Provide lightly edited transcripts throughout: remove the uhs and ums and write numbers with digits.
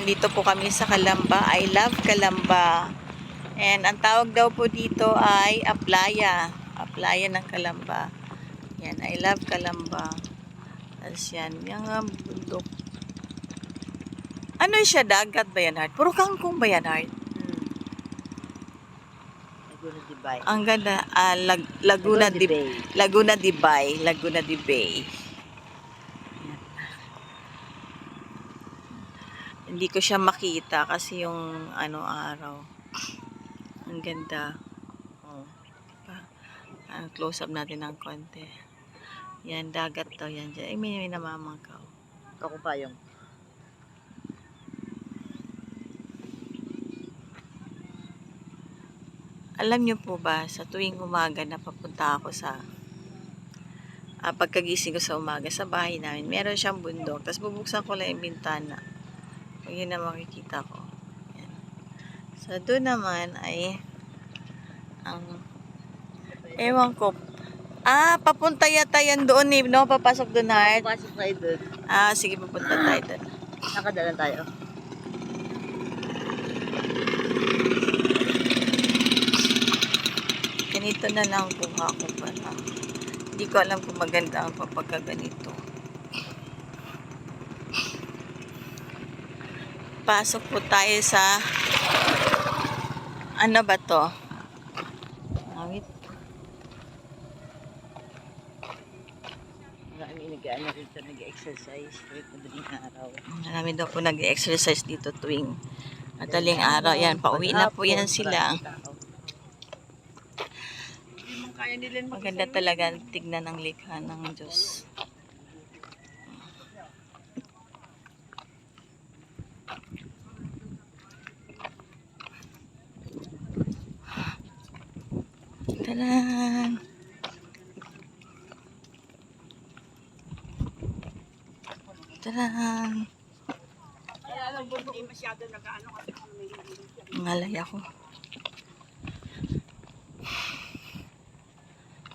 Nandito po kami sa Calamba. I love Calamba. And ang tawag daw po dito ay Aplaya. Aplaya ng Calamba. Yan, I love Calamba. Tapos yan, yung bundok. Ano siya? Dagat ba yan, Heart? Puro kangkong ba yan, Heart? Laguna de Bay. Ang ganda. Laguna de Bay. Laguna de Bay. Hindi ko siya makita kasi yung araw. Ang ganda. Oh. Close up natin ng konti. Yan, dagat daw yan dyan. Ay, may namamangkaw. Ako pa yung. Alam niyo po ba, sa tuwing umaga na papunta ako sa pagkagising ko sa umaga sa bahay namin, meron siyang bundok. Tapos bubuksan ko lang yung bintana. Yun na makikita ko. Yan. So, doon naman ay ewan ko. Papunta yata yan doon eh, no? Papasok doon, Heart. Pasok tayo doon. Sige, pupunta tayo doon. Nakadalan tayo. Ganito na lang kuha ko pala. Hindi ko alam kung maganda ang pagkaganito. Pasok po tayo sa ano ba to? Wait. Marami nag-ano rito, nag-exercise kahit madaling araw. Marami daw po nag-exercise dito tuwing madaling araw. Yan, pauwi na po yan sila. Maganda talaga tignan ng likha ng Diyos. Taran! Taran! Ngalay ako.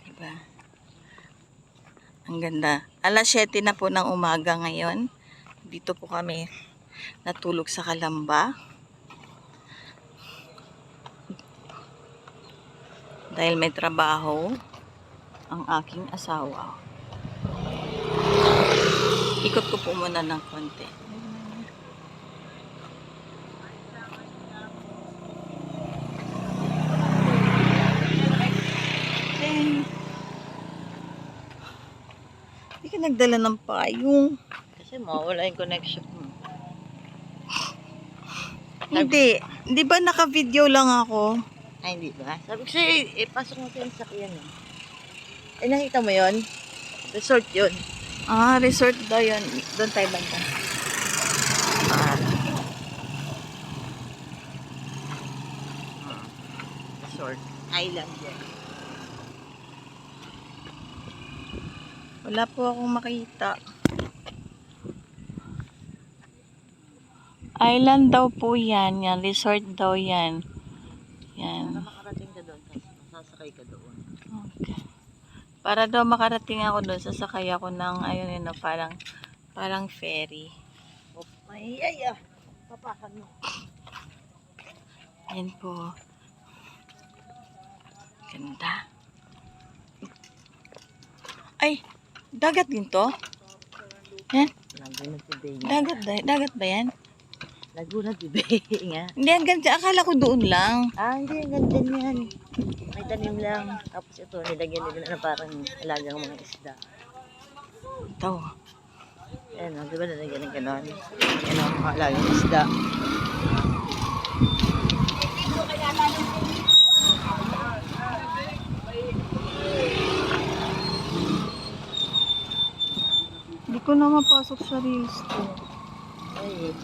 Diba? Ang ganda. Alas 7 na po ng umaga ngayon. Dito po kami natulog sa Calamba. Dahil may trabaho ang aking asawa. Ikot ko po muna ng konti. Hindi ka nagdala ng payong. Kasi mawala yung connection mo. Hindi. Hindi ba naka-video lang ako? Ay, hindi ba? Sabi ko sa'yo, pasok mo sa yung sakyan eh. Eh, nakita mo yun? Resort yun. Resort daw yun. Doon tayo banda. Resort. Island yan. Wala po akong makita. Island daw po yan. Yan. Resort daw yan. Yan. Para makarating ka doon, sasakay ka doon. Okay. Para daw makarating ako doon, sasakay ako ng, ayun yun, parang ferry. Oh, ay, papakan mo. Yan po. Ganda. Ay, dagat din to? Yan. Laguna de Bay. Dagat ba yan? Laguna de Bay nga. Hindi, hanggang dyan. Akala ko doon lang. Hindi, gandyan yan. May tanim lang. Tapos ito, nilagyan nila na parang alagang mga isda. Ito. Ayan, di ba nilagyan ng gano'n? Ayan ang mga alagang isda. Hindi ko na mapasok sa reels ko. Ay,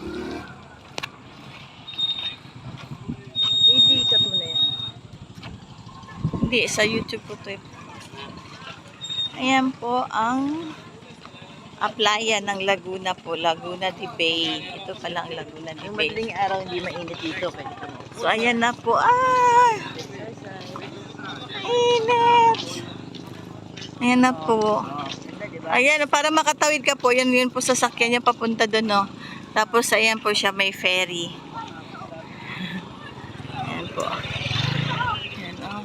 ikat mo na yan. Hindi, sa YouTube po ito. Ayan po ang playa ng Laguna po. Laguna de Bay. Ito pala ang Laguna de Yung Bay. madaling araw hindi mainit dito. Pwede mo. So, ayan na po. Init! Ayan na po. Ganda, di ba? Ayan, para makatawid ka po. Yan po sasakyan niya papunta doon, no? Tapos, ayan po siya, may ferry. Ayan po. Ayan, oh.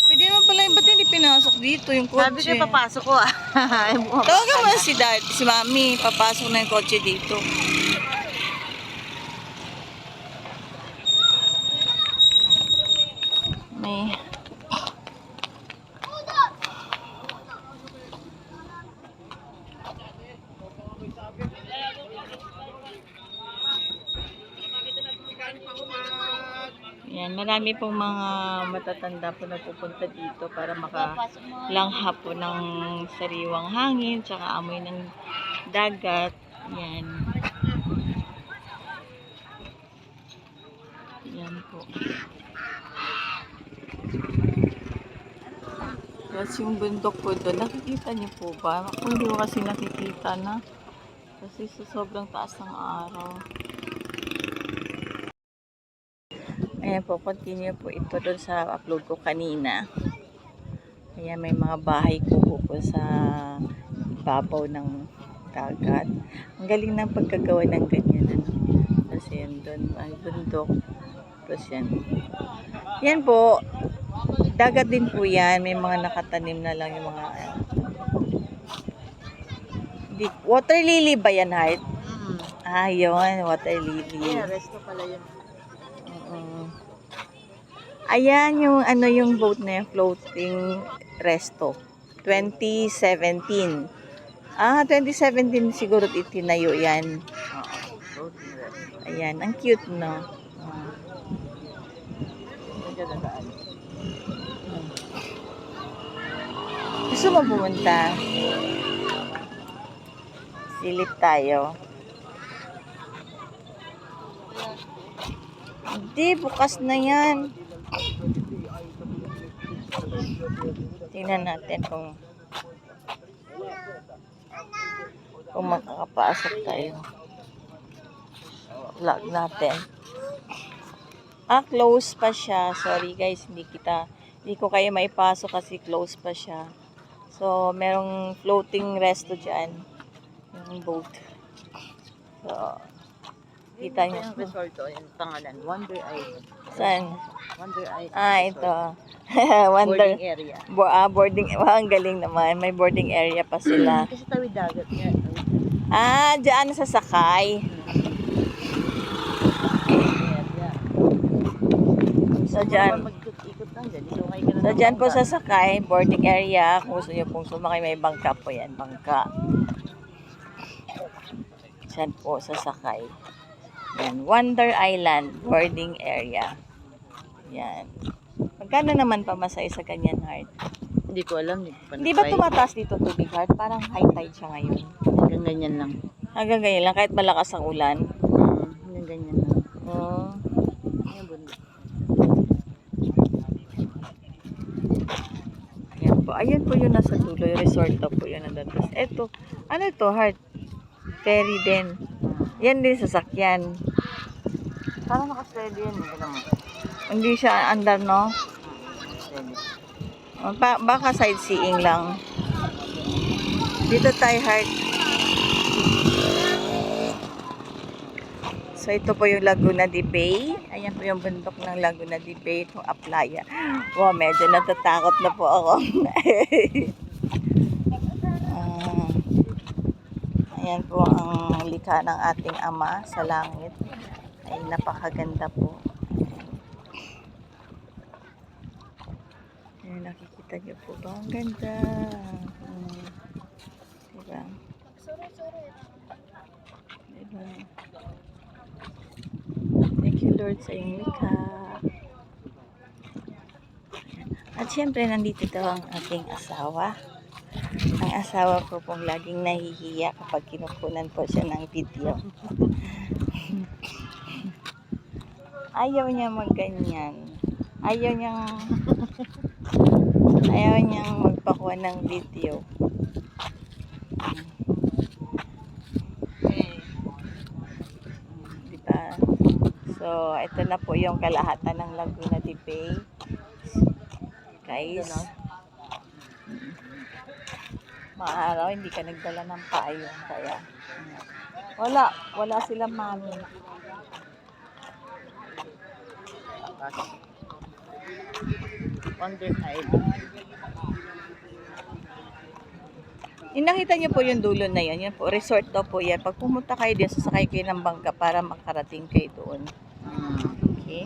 Pwede naman pala yung ba't hindi pinasok dito yung Sabi ko, kotse? papasok ko ah. Tawagan mo si dad, si mami, papasok na yung kotse dito. May... Yan, marami pong mga matatanda po na pupunta dito para makalangha po ng sariwang hangin, tsaka amoy ng dagat. Yan. Yan po. Tapos yung bundok po doon, nakikita niyo po ba? Ako hindi ko kasi nakikita na. Kasi sa sobrang taas ng araw. Ayan po, continue po ito doon sa upload ko kanina. Ayan, may mga bahay po sa ibabaw ng dagat. Ang galing ng pagkagawa ng ganyan. Ano? Tapos yan doon, ay bundok. Tapos yan. Yan po, dagat din po yan. May mga nakatanim na lang yung mga... water lily ba yan, Heart? Ah, yun, water lily. Yeah, resto pala yun. Ayan yung ano yung boat na yung floating resto. 2017. 2017 siguro itinayo yan. Floating resto. Ayan, ang cute no. Gusto mo pumunta? Silip tayo. Hindi, bukas na yan. Tingnan natin kung makakapasok tayo. Vlog natin. Close pa siya. Sorry guys, hindi ko kayo maipasok kasi close pa siya. So, merong floating resto dyan. Yung boat. So, kita niyo. Yung resort o yung pangalan, Wonder Island. Saan? Wonder Island. Ito. Wonder. Boarding area. Boarding. Ang galing naman. May boarding area pa sila. Kasi tawid dagat nga. Diyan sa sakay. So, diyan. Mag-ikot lang dyan. Isukay ka na So, ng diyan po bangka. sa sakay, boarding area. Kung gusto nyo pong sumakay, may bangka po yan. Bangka. Diyan po sa sakay. Yan. Wonder Island, boarding area. Yan. Magkano naman pamasahe sa ganyan, Heart? Hindi ko alam. Hindi ba tumataas dito tubig, Heart? Parang high tide siya ngayon. Hanggang ganyan lang. Hanggang ganyan lang, kahit malakas ang ulan. Hanggang ganyan lang. Oh. Ayan, bundok. Ayan po. Ayan po yung nasa dulo. Yung resort na po yun. Tapos eto. Ano ito, Heart? Ferry din. Yan din sasakyan. Parang naka-steady yan. Hindi naman. Hindi siya andar, no? Steady. Baka sightseeing lang. Dito tayo, Heart. So, ito po yung Laguna de Bay. Ayan po yung bundok ng Laguna de Bay. Itong Aplaya. Wow, medyo natatakot na po ako. Ayan po ang likha ng ating Ama sa langit. Ay napakaganda po. Ayan, nakikita niyo po ba? Ang ganda. Diba? Diba? Thank you Lord sa iyong likha. At syempre nandito daw ang ating asawa. Ang asawa ko pong laging nahihiya kapag kinukunan po siya ng video. Ayaw niya magganyan. Ayaw niyang magpakuha ng video. Diba? So, ito na po yung kalahatan ng Laguna de Bay. Guys. Maaraw, hindi ka nagdala ng payong. Kaya, Wala silang mami. Tapos, Wonder Island. Yung nakita niyo po yung dulo na yan po, resort to po yan. Pag pumunta kayo din, sasakay kayo ng bangka para makarating kayo doon. Okay?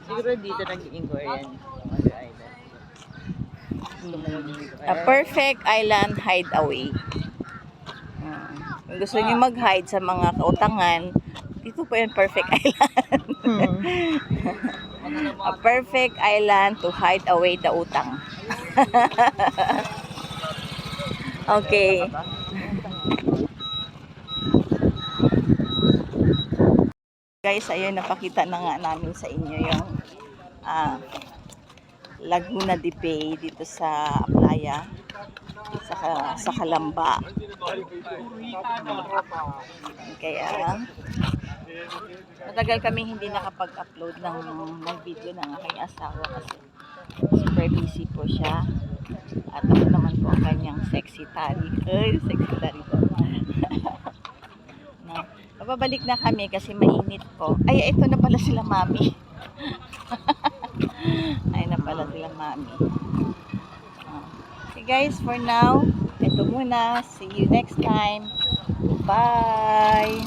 Siguro dito nag-inquire yan. Wonder Island. Gusto mo mag-inquire? A perfect island hideaway. Kung gusto niyo mag-hide sa mga kautangan, dito po yung perfect island. A perfect island to hide away the utang. Okay. Guys, ayun, napakita na nga namin sa inyo yung Laguna de Bay dito sa playa, sa Calamba. Kaya matagal kami hindi nakapag-upload ng video ng aking asawa kasi super busy po siya. At ako naman po ang kanyang sexy tari. Sexy tari po. No. Mababalik na kami kasi mainit po. Ay, ito na pala sila mami. Ay na pala sila mami. Okay guys, for now, ito muna. See you next time. Bye!